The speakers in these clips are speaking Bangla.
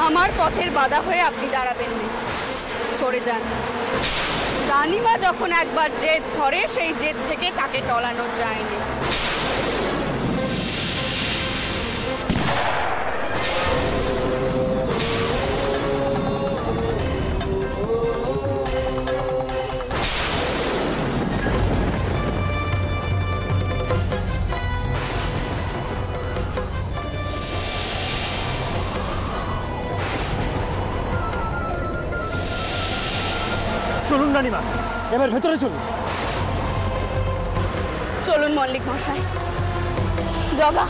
আমার পথের বাধা হয়ে আপনি দাঁড়াবেন না, সরে যান। রানীমা যখন একবার জেদ ধরে সেই জেদ থেকে তাকে টলানো যায়নি। চলুন রানীমা, এবার ভেতরে চলুন। চলুন মল্লিক মশাই। জগা,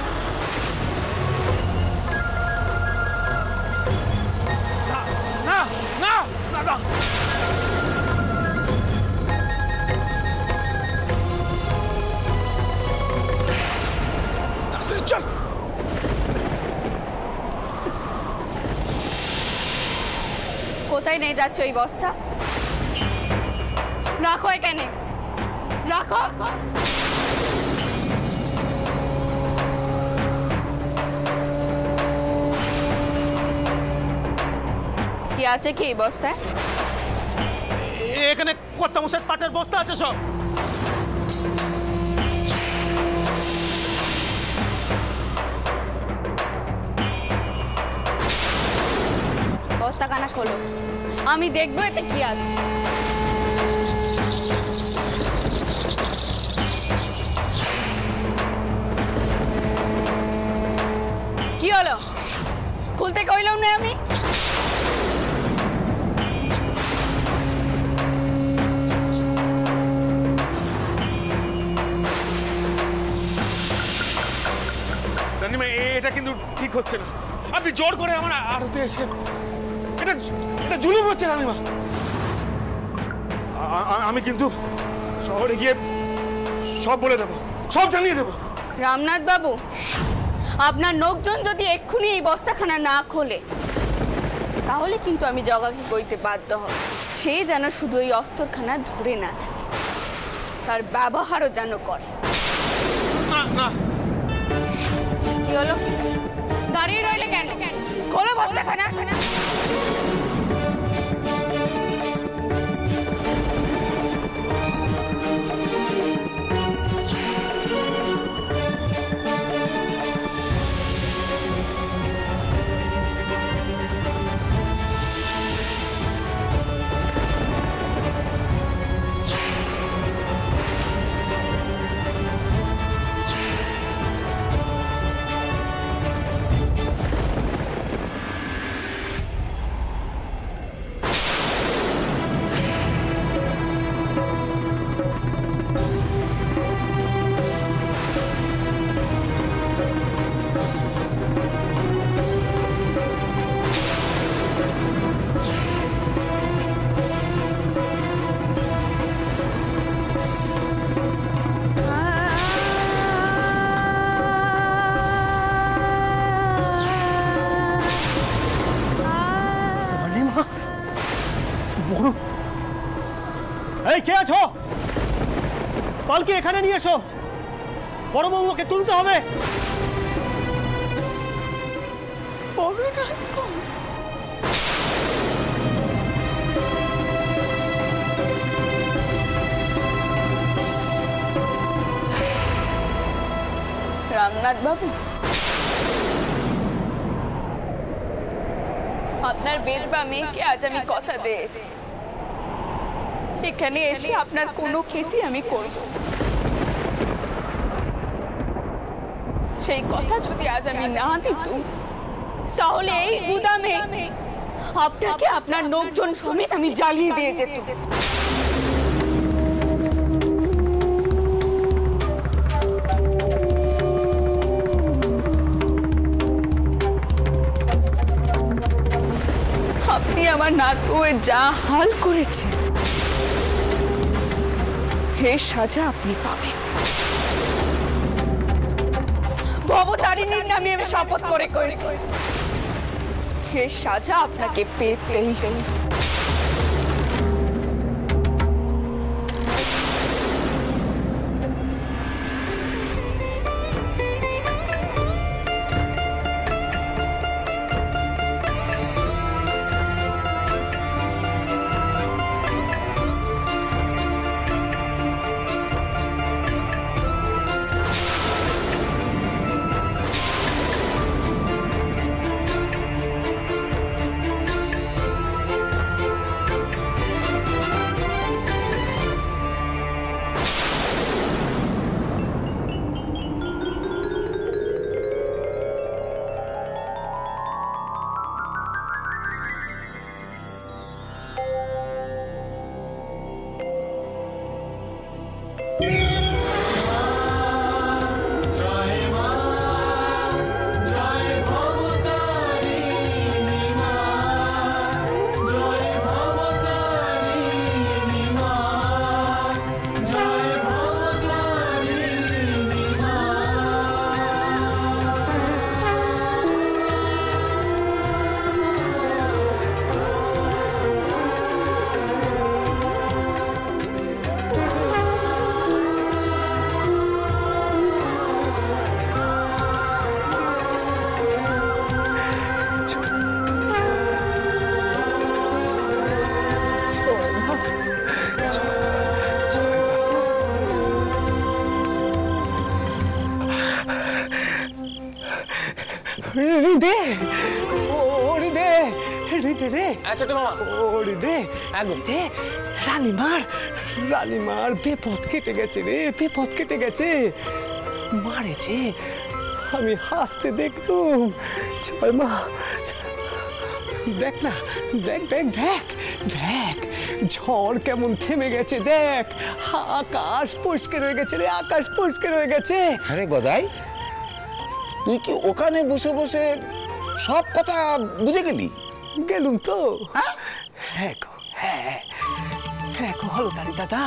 না না না না, চল। কোথায় নিয়ে যাচ্ছ এই বস্তা? রাখো এখানে, রাখো। কি আছে কি এই বস্তায়? এখানে কত মশার পাটের বস্তা আছে সব। বস্তা কানা খোলো, আমি দেখবো এতে কি আছে। কি হলো? খুলতে কইলাম না আমি? রানীমা, এটা কিন্তু ঠিক হচ্ছে না। আপনি জোর করে আমার আড়তে এসে এটা জুলুম হচ্ছে রানীমা। আমি কিন্তু শহরে গিয়ে সব বলে দেবো, সব জানিয়ে দেবো। রামনাথ বাবু, আপনার লোকজন যদি এক্ষুনি এই বস্তাখানা না খোলে তাহলে কিন্তু আমি জগাকে কইতে বাধ্য হব, সে যেন শুধু এই অস্ত্রখানা ধরে না থাকে, তার ব্যবহারও যেন করে। না না, কি হলো? দাঁড়িয়ে রইলে কেন? খোলো বস্তাখানা। এই কে আছো? পালকি এখানে নিয়ে এসো, বড় বউকে তুলতে হবে। রামনাথ বাবু, আপনার বেলবা মেয়েকে আজ আমি কথা দিয়েছি, এখানে এসে আপনার কোনো ক্ষতি আমি করব। সেই কথা যদি আজ আমি না দিতাম তাহলে এই গুদামে আপনাকে আপনার লোকজন সমেত আমি জ্বালিয়ে দিয়ে যেত। আপনি আমার নাত বউয়ের যা হাল করেছেন এর সাজা আপনি পাবেন। ভবতারিণীর নামে আমি শপথ করে করেছি, এর সাজা আপনাকে পেতেই। হৃদে হৃদে হৃদে রে ছোট মামা ও হৃদে হৃদে রানীমার বেপথ কেটে গেছে রে, বেপথ কেটে গেছে, মারেছে। আমি হাসতে দেখলুম। জয় মা, দেখ না, দেখ দেখ দেখ দেখ, ঝড় কেমন থেমে গেছে, দেখ আকাশ পরিষ্কার হয়ে গেছে রে, আকাশ পরিষ্কার হয়ে গেছে। আরে গদাই, তুই কি ওখানে বসে বসে সব কথা বুঝে গেলি? গেলুম তো। হ্যাঁ গো, হ্যাঁ হ্যাঁ গো হলদারি দাদা,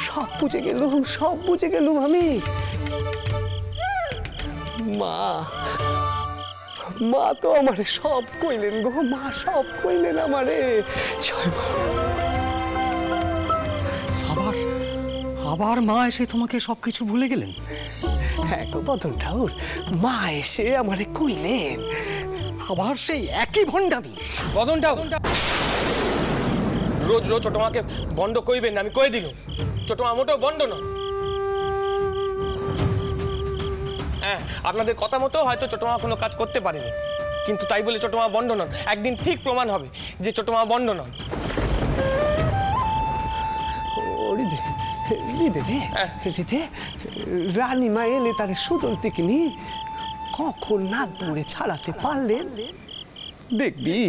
সব বুঝে গেলুম, সব বুঝে গেলুম আমি। মা, মা তো আমারে সব কইলেন গো, মা সব কইলেন আমারে। জয় মা। আবার আবার মা এসে তোমাকে সবকিছু ভুলে গেলেন? হ্যাঁ গো বদন ঠাকুর, মা এসে আমারে কইলেন। আবার সেই একই ভণ্ডামি? বদনটাও রোজ রোজ ছোট মাকে বন্ড কইবেন না, আমি কয়ে দিলুম। ছোট মা মোটেও বন্ড নয়। হ্যাঁ, আপনাদের কথা মতো হয়তো ছোট মা কোনো কাজ করতে পারেনি, কিন্তু তাই বলে ছোট মা বন্ড নন। একদিন ঠিক প্রমাণ হবে যে ছোট মা বন্ড নন। রানীমা এলে তারে সুদল থেকে কখন নাক মুড়ে ছাড়াতে পারলেন, দেখবি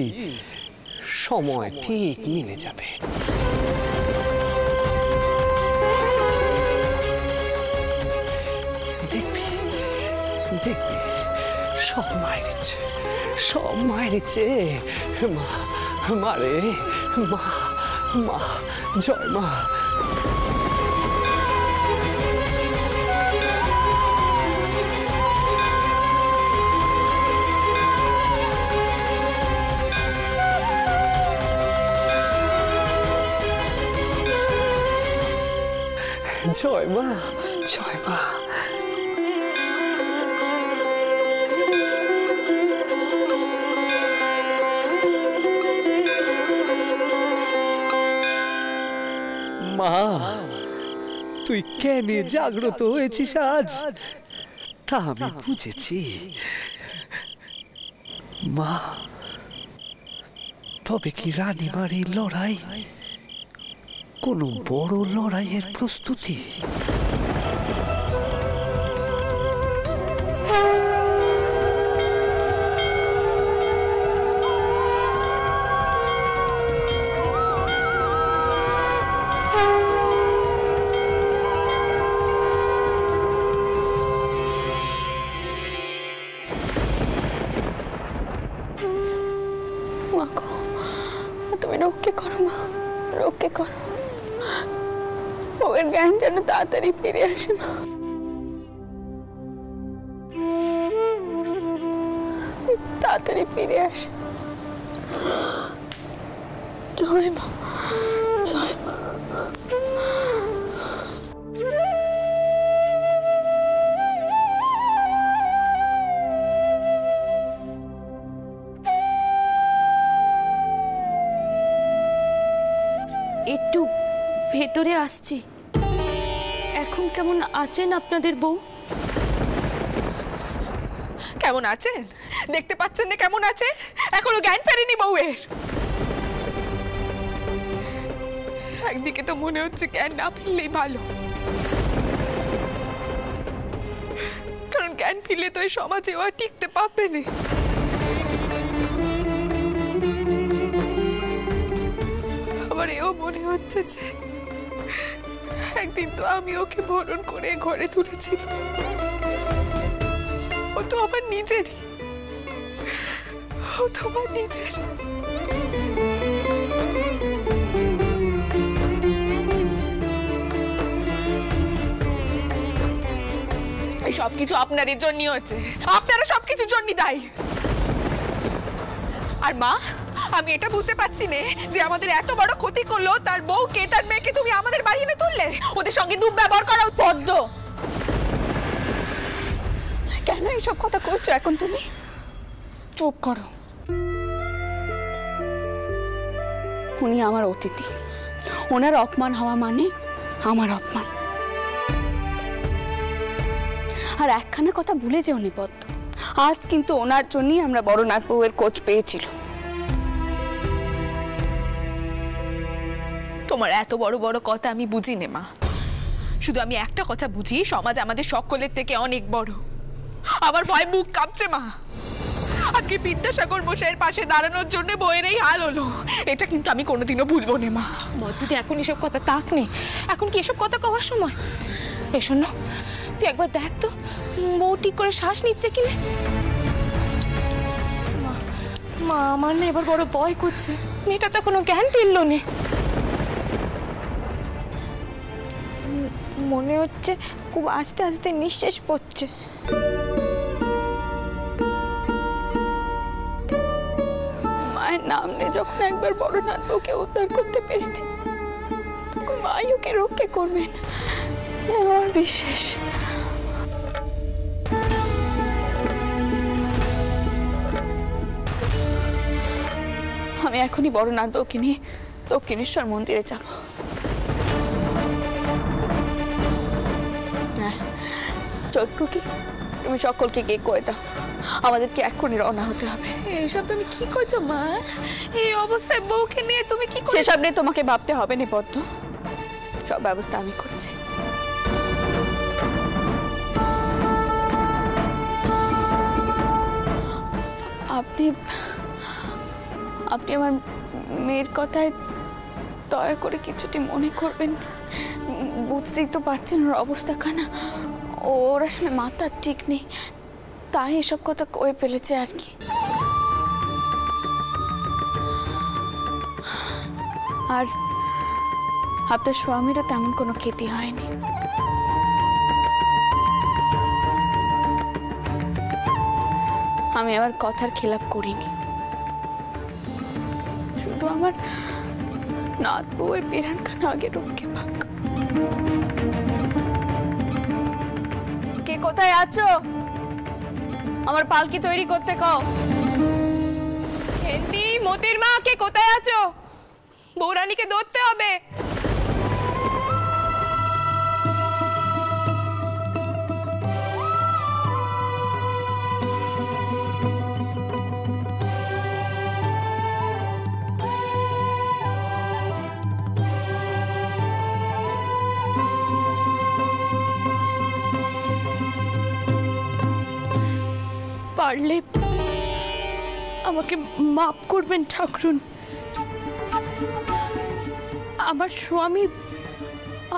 সময় ঠিক মিলে যাবে। দেখবি দেখবি সব মায়ের ইচ্ছে, সব মায়ের ইচ্ছে। মা, মারে মা, মা, জয় মা। জয় মা, জয় মা। মা, তুই কেন জাগ্রত হয়েছিস আজ, তা আমি বুঝেছি। মা, তবে কি রানীমার এই লড়াই কোনো বড় লড়াইয়ের প্রস্তুতি? তুমি রক্ষে করো মা, রক্ষে করো। ওর জ্ঞান যেন তাড়াতাড়ি ফিরে আসে মা। তাড়াতাড়ি ফিরে আসে। জয় মা, জয় মা। একটু ভেতরে আসছি। এখন কেমন আছেন আপনাদের বউ? কেমন আছেন দেখতে পাচ্ছেন না? কেমন আছে? এখনো জ্ঞান ফেরেনি বউয়ের। একদিকে তো মনে হচ্ছে জ্ঞান না ফিরলেই ভালো, কারণ জ্ঞান ফিরলে তো এই সমাজে ও আর টিকতে পারবে না। আবার এও মনে হচ্ছে যে একদিন তো আমি ওকে বরণ করে ঘরে তুলেছিলাম, ও তো আমার নিজেরই, ও তোমার নিজের। এই সবকিছু আপনাদের জন্যই হচ্ছে, আপনারা সবকিছুর জন্য দায়ী। আর মা, আমি এটা বুঝতে পারছি না যে আমাদের এত বড় ক্ষতি করলো তার বউকে, তার মেয়েকে তুমি আমাদের বাড়ি এনে তুললে, ওদের সঙ্গে দুর্ব্যবহার করা পদ্ম। কেন এইসব কথা করছো এখন তুমি? চুপ করো। উনি আমার অতিথি, ওনার অপমান হওয়া মানে আমার অপমান। আর একখানা কথা ভুলে যেও নি পদ্ম, আজ কিন্তু ওনার জন্যই আমরা বড়নাথ বউয়ের কোচ পেয়েছিল। তোমার এত বড় বড় কথা আমি বুঝি নে মা, শুধু আমি একটা কথা বুঝি, সমাজ আমাদের সকলের থেকে অনেক বড়। আমার ভয় মুখ কাঁপছে মা। আজকে বিদ্যাসাগর মশাইয়ের পাশে দাঁড়ানোর জন্য বইয়ের এই হাল হলো, এটা কিন্তু আমি কোনোদিনও ভুলবো না মা। বদ্দিদি এখন এসব কথা তাক নেই, এখন কি এসব কথা কওয়ার সময়? এ শোনো, তুই একবার দেখ তো বউ ঠিক করে শ্বাস নিচ্ছে কিনা। মা আমার না এবার বড় ভয় করছে, মেয়েটা তো কোনো জ্ঞান ফিরল না। মনে হচ্ছে খুব আস্তে আস্তে নিঃশ্বাস পড়ছে। মায়ের নাম নিয়ে যখন একবার বড়নাথ বউকে উদ্ধার করতে পেরেছি, তখন মাই ওকে রক্ষা করবেন, আমার বিশ্বাস। আমি এখনই বড়নাথ বউকে নিয়ে দক্ষিণেশ্বর মন্দিরে যাব। চটকুকি, তুমি সকলকে গিয়ে কয়ে দাও আমাদেরকে এখনই রওনা হতে হবে। এইসব তুমি কি করছো মা? এই অবস্থায় বউকে নিয়ে তুমি কি করছো? সেসব নিয়ে তোমাকে ভাবতে হবে না পদ্ম, সব ব্যবস্থা আমি করছি। আপনি আপনি আমার মেয়ের কথায় দয়া করে কিছুটি মনে করবেন। বুঝতেই তো পারছেন ওর অবস্থা খানা, ওর আসলে মাথা ঠিক নেই, তাই এসব কথা কয়ে ফেলেছে আর কি। আর আপনার স্বামীরও তেমন কোনো ক্ষতি হয়নি। আমি আমার কথার খেলাপ করিনি, শুধু আমার নাত বউয়ের পেরানখানা আগে রক্ষে পাক। কে কোথায় আছো? আমার পালকি তৈরি করতে কও। খেন্তি, মতির মা, কে কোথায় আছো? বৌরানীকে ধরতে হবে। পারলে আমাকে মাফ করবেন ঠাকুরুন। আমার স্বামী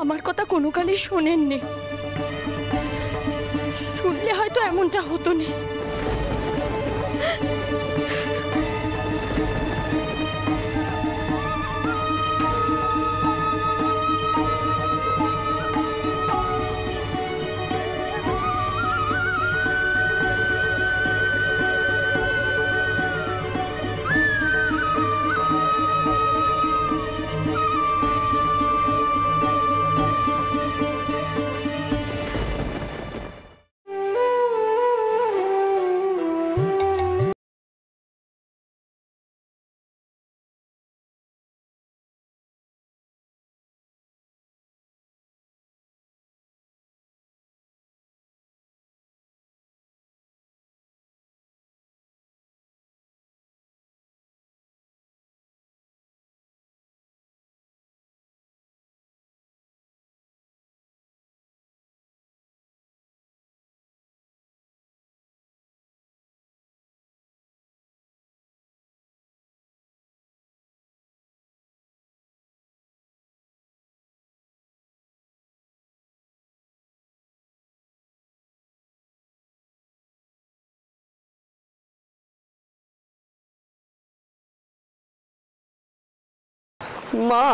আমার কথা কোনো কালেই শোনেননি, শুনলে হয়তো এমনটা হতো না। মা,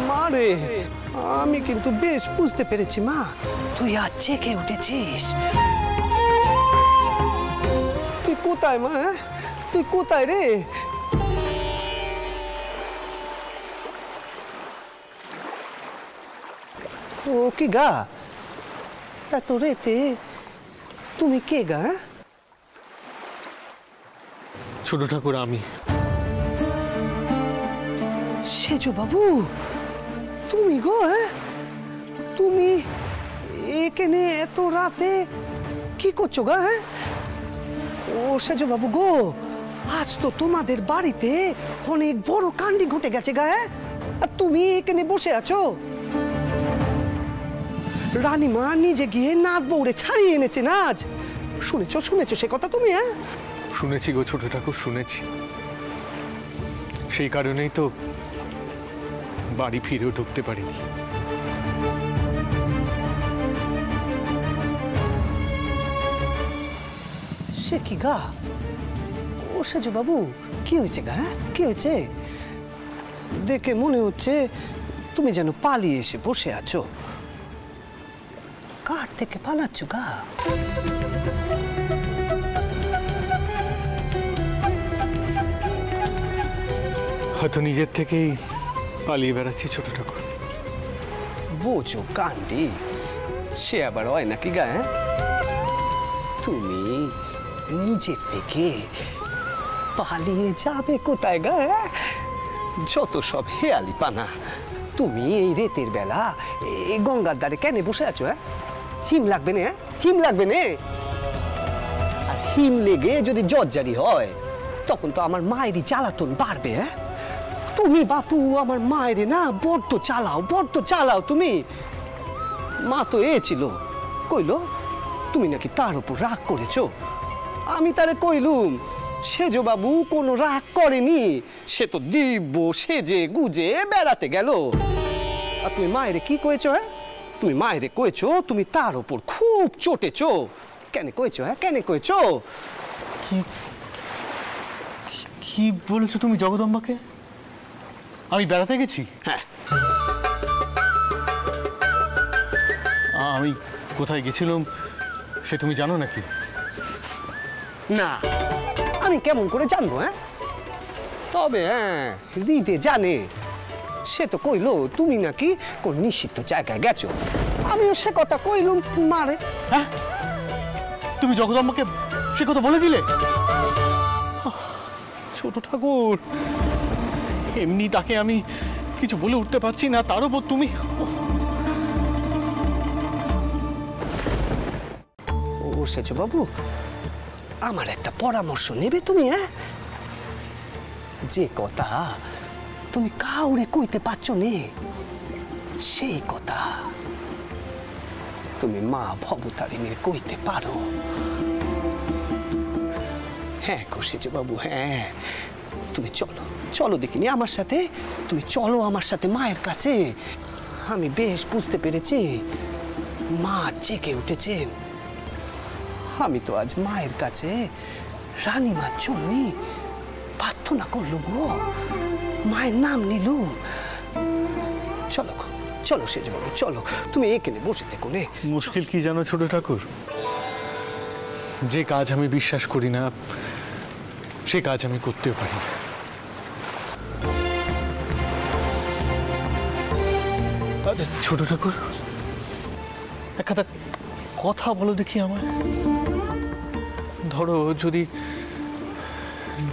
মা রে, আমি কিন্তু বেশ বুঝতে পেরেছি মা, তুই আজ জেগে উঠেছিস। তুই কোথায় মা? তুই কোথায় রে? ও কি গা, এত রেতে তুমি কে গা? ছোট ঠাকুর আমি। সেজো বাবু, তুমি গো? তুমি এখানে এত রাতে কি করছো গা? ও সেজ বাবু গো, আজ তো তোমাদের বাড়িতে অনেক বড় কাণ্ডি ঘটে গেছে গায়ে, আর তুমি এখানে বসে আছো। রানীমা নিজে গিয়ে নাত বউরে ছাড়িয়ে এনেছেন আজ। শুনেছো শুনেছো সে কথা তুমি? হ্যাঁ শুনেছি গো ছোট ঠাকুর, শুনেছি। সেই কারণেই তো বাড়ি ফিরেও ঢুকতে পারিনি। সে কি গা? ও সেজ বাবু কি হয়েছে গা? কি হয়েছে? দেখে মনে হচ্ছে তুমি যেন পালিয়ে এসে বসে আছো। কার থেকে পালাচ্ছ গা? হয়তো নিজের থেকেই পালিয়ে বেড়াচ্ছি ছোট ঠাকুর। বোঝো কান্দি, সে আবার হয় নাকি গা? তুমি নিজের থেকে পালিয়ে যাবে কোথায় গা? যত সব হেয়ালি পানা। তুমি এই রেতের বেলা এই গঙ্গার ধারে কেন বসে আছো? হিম লাগবে না? হিম লাগবে না? আর হিম লেগে যদি জ্বরজারি হয় তখন তো আমার মায়েরই জ্বালাতন বাড়বে। তুমি বাপু আমার মায়ের না বড্ড চালাও তুমি। মা তো এ ছিল, কইলো তুমি নাকি তার উপর রাগ করেছো। আমি তারে কইলুম সেজ বাবু কোনো রাগ করেনি, সে তো দিব্য সেজে গুজে বেড়াতে গেল। আর তুমি মায়েরে কি কয়েছো? তুমি মায়েরে কয়েছো তুমি তার উপর খুব চটেছো। কেন কয়েছো? কেন কয়েছো? কি বলেছো তুমি জগদম্বাকে? আমি বেড়াতে গেছি? হ্যাঁ। আমি কোথায় গেছিলাম সে তুমি জানো নাকি? না, আমি কেমন করে জানবো? তবে হৃদে জানে। সে তো কইলো তুমি নাকি কোন নিষিদ্ধ জায়গায় গেছো। আমিও সে কথা কইলুম মারে। হ্যাঁ, তুমি জগদম্বাকে সে কথা বলে দিলে? ছোট ঠাকুর, এমনি তাকে আমি কিছু বলে উঠতে পারছি না, তার উপর তুমি। ও সেজ বাবু, আমার একটা পরামর্শ নেবে তুমি? যে কথা তুমি কাউরে কইতে পারছো নে, সেই কথা তুমি মা ভবতারিণীর কইতে পারো। হ্যাঁ গো সেজ বাবু, হ্যাঁ। তুমি চলো দেখিনি আমার সাথে। তুমি চলো আমার সাথে মায়ের কাছে। আমি বেশ বুঝতে পেরেছি মা জেগে উঠেছেন। আমি তো আজ মায়ের কাছে রানীমার জন্য প্রার্থনা করলুম গো, মায়ের নাম নিলুম। চলো সেজ বাবু, চলো। তুমি এখানে বসে থেকো নে। মুশকিল কি জানো ছোট ঠাকুর? যে কাজ আমি বিশ্বাস করি না সে কাজ আমি করতেও পারি না। আচ্ছা ছোট ঠাকুর, একটা কথা বলো দেখি আমায়। ধরো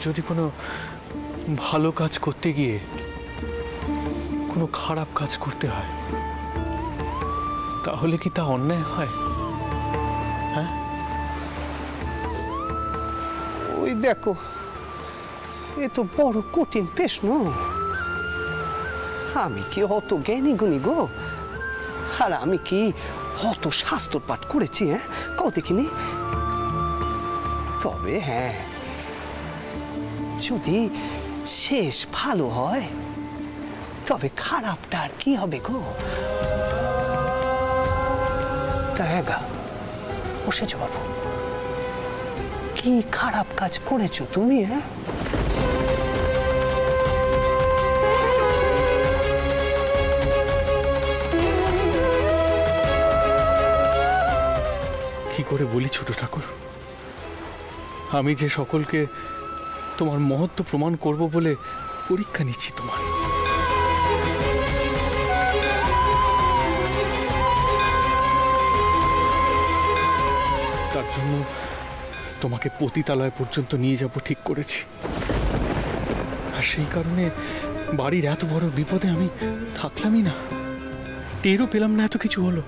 যদি কোনো ভালো কাজ করতে গিয়ে কোনো খারাপ কাজ করতে হয়, তাহলে কি তা অন্যায় হয়? হ্যাঁ, ওই দেখো, এ তো বড় কঠিন প্রশ্ন। আমি কি অত জ্ঞানী গুণী গো? আর আমি কি অত শাস্ত্র পাঠ করেছি? কও দেখিনি। তবে হ্যাঁ, যদি শেষ ভালো হয় তবে খারাপটা আর কি হবে গো? তা হ্যাঁ গা, বসেছো বাবু, কি খারাপ কাজ করেছো তুমি? কি করে বলি ছোট ঠাকুর? আমি যে সকলকে তোমার মহত্ব প্রমাণ করব বলে পরীক্ষা নিচ্ছি তোমার। তার জন্য তোমাকে পতিতালয় পর্যন্ত নিয়ে যাব ঠিক করেছি। আর সেই কারণে বাড়ির এত বড় বিপদে আমি থাকলামই না, টেরও পেলাম না এত কিছু হলো।